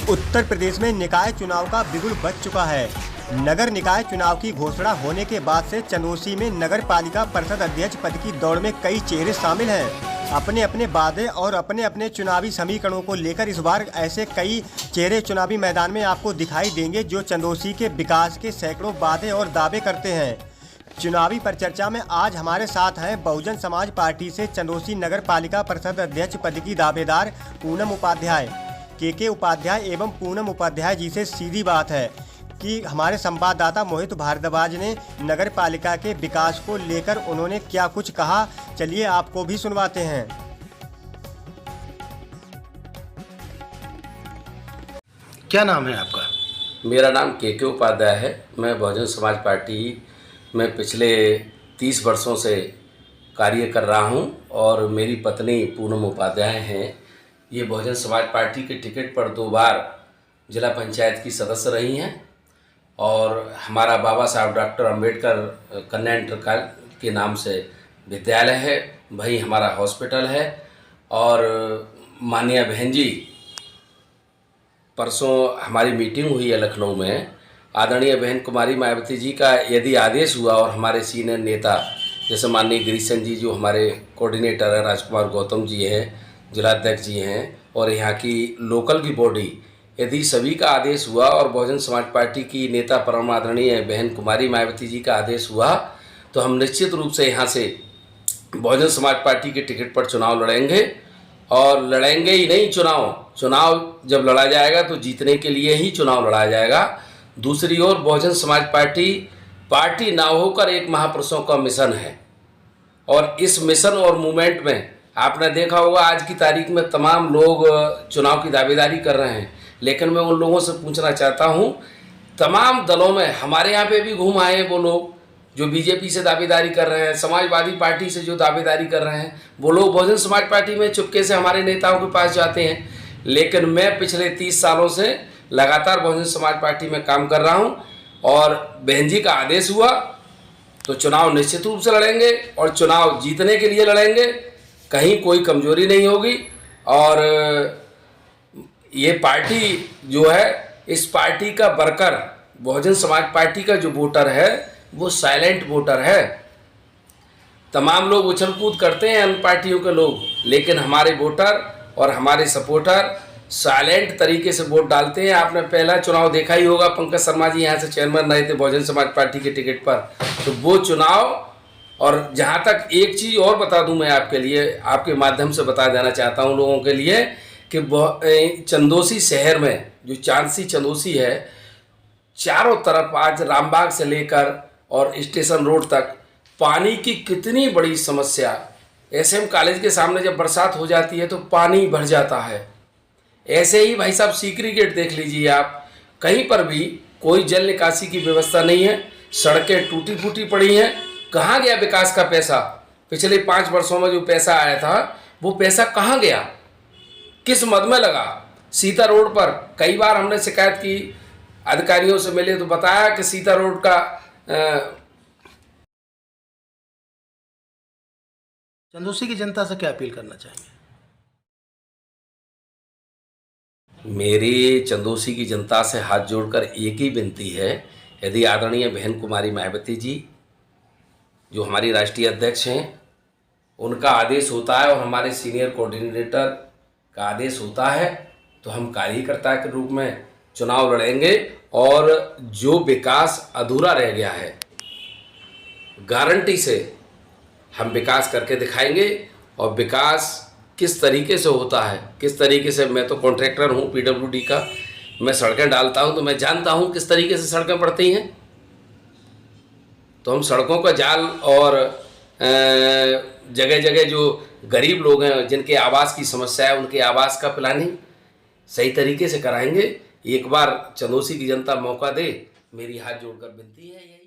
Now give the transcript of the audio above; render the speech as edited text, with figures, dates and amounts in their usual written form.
उत्तर प्रदेश में निकाय चुनाव का बिगुल बज चुका है। नगर निकाय चुनाव की घोषणा होने के बाद से चंदौसी में नगर पालिका परिषद अध्यक्ष पद की दौड़ में कई चेहरे शामिल हैं। अपने अपने वादे और अपने अपने चुनावी समीकरणों को लेकर इस बार ऐसे कई चेहरे चुनावी मैदान में आपको दिखाई देंगे जो चंदौसी के विकास के सैकड़ों वादे और दावे करते हैं। चुनावी परिचर्चा में आज हमारे साथ हैं बहुजन समाज पार्टी से चंदौसी नगर पालिका परिषद अध्यक्ष पद की दावेदार पूनम उपाध्याय। के उपाध्याय एवं पूनम उपाध्याय जी से सीधी बात है कि हमारे संवाददाता मोहित भारद्वाज ने नगर पालिका के विकास को लेकर उन्होंने क्या कुछ कहा, चलिए आपको भी सुनवाते हैं। क्या नाम है आपका? मेरा नाम के उपाध्याय है। मैं बहुजन समाज पार्टी में पिछले 30 वर्षों से कार्य कर रहा हूं और मेरी पत्नी पूनम उपाध्याय हैं। ये बहुजन समाज पार्टी के टिकट पर 2 बार जिला पंचायत की सदस्य रही हैं और हमारा बाबा साहब डॉक्टर अंबेडकर कन्या इंटर के नाम से विद्यालय है, वही हमारा हॉस्पिटल है। और माननीय बहन जी, परसों हमारी मीटिंग हुई है लखनऊ में। आदरणीय बहन कुमारी मायावती जी का यदि आदेश हुआ और हमारे सीनियर नेता जैसे माननीय गिरीशन जी जो हमारे कोऑर्डिनेटर हैं, राजकुमार गौतम जी हैं, जिलाध्यक्ष जी हैं, और यहाँ की लोकल की बॉडी, यदि सभी का आदेश हुआ और बहुजन समाज पार्टी की नेता परम आदरणीय बहन कुमारी मायावती जी का आदेश हुआ तो हम निश्चित रूप से यहाँ से बहुजन समाज पार्टी के टिकट पर चुनाव लड़ेंगे। और लड़ेंगे ही नहीं, चुनाव जब लड़ा जाएगा तो जीतने के लिए ही चुनाव लड़ा जाएगा। दूसरी ओर बहुजन समाज पार्टी ना होकर एक महापुरुषों का मिशन है और इस मिशन और मूवमेंट में आपने देखा होगा आज की तारीख में तमाम लोग चुनाव की दावेदारी कर रहे हैं, लेकिन मैं उन लोगों से पूछना चाहता हूं, तमाम दलों में हमारे यहाँ पे भी घूम आए हैं वो लोग जो बीजेपी से दावेदारी कर रहे हैं, समाजवादी पार्टी से जो दावेदारी कर रहे हैं, वो लोग बहुजन समाज पार्टी में चुपके से हमारे नेताओं के पास जाते हैं। लेकिन मैं पिछले 30 सालों से लगातार बहुजन समाज पार्टी में काम कर रहा हूँ और बहन जी का आदेश हुआ तो चुनाव निश्चित रूप से लड़ेंगे और चुनाव जीतने के लिए लड़ेंगे। कहीं कोई कमजोरी नहीं होगी। और ये पार्टी जो है, इस पार्टी का वर्कर, बहुजन समाज पार्टी का जो वोटर है वो साइलेंट वोटर है। तमाम लोग उछल कूद करते हैं अन्य पार्टियों के लोग, लेकिन हमारे वोटर और हमारे सपोर्टर साइलेंट तरीके से वोट डालते हैं। आपने पहला चुनाव देखा ही होगा, पंकज शर्मा जी यहाँ से चेयरमैन रहे थे बहुजन समाज पार्टी के टिकट पर, तो वो चुनाव। और जहाँ तक एक चीज़ और बता दूं, मैं आपके लिए, आपके माध्यम से बता देना चाहता हूँ लोगों के लिए कि चंदौसी शहर में जो चांदसी चंदौसी है, चारों तरफ आज रामबाग से लेकर और स्टेशन रोड तक पानी की कितनी बड़ी समस्या। एसएम कॉलेज के सामने जब बरसात हो जाती है तो पानी भर जाता है। ऐसे ही भाई साहब सीकरी गेट देख लीजिए आप, कहीं पर भी कोई जल निकासी की व्यवस्था नहीं है, सड़कें टूटी फूटी पड़ी हैं। कहाँ गया विकास का पैसा? पिछले 5 वर्षों में जो पैसा आया था वो पैसा कहाँ गया, किस मद में लगा? सीता रोड पर कई बार हमने शिकायत की, अधिकारियों से मिले तो बताया कि सीता रोड का चंदौसी की जनता से क्या अपील करना चाहेंगे? मेरी चंदौसी की जनता से हाथ जोड़कर एक ही विनती है, यदि आदरणीय बहन कुमारी मायावती जी जो हमारी राष्ट्रीय अध्यक्ष हैं, उनका आदेश होता है और हमारे सीनियर कोऑर्डिनेटर का आदेश होता है तो हम कार्यकर्ता के रूप में चुनाव लड़ेंगे और जो विकास अधूरा रह गया है गारंटी से हम विकास करके दिखाएंगे। और विकास किस तरीके से होता है, किस तरीके से, मैं तो कॉन्ट्रैक्टर हूँ पीडब्ल्यूडी का, मैं सड़कें डालता हूँ तो मैं जानता हूँ किस तरीके से सड़कें पड़ती हैं। तो हम सड़कों का जाल और जगह जगह जो गरीब लोग हैं जिनके आवास की समस्या है, उनके आवास का प्लानिंग सही तरीके से कराएंगे। एक बार चंदौसी की जनता मौका दे, मेरी हाथ जोड़कर विनती है।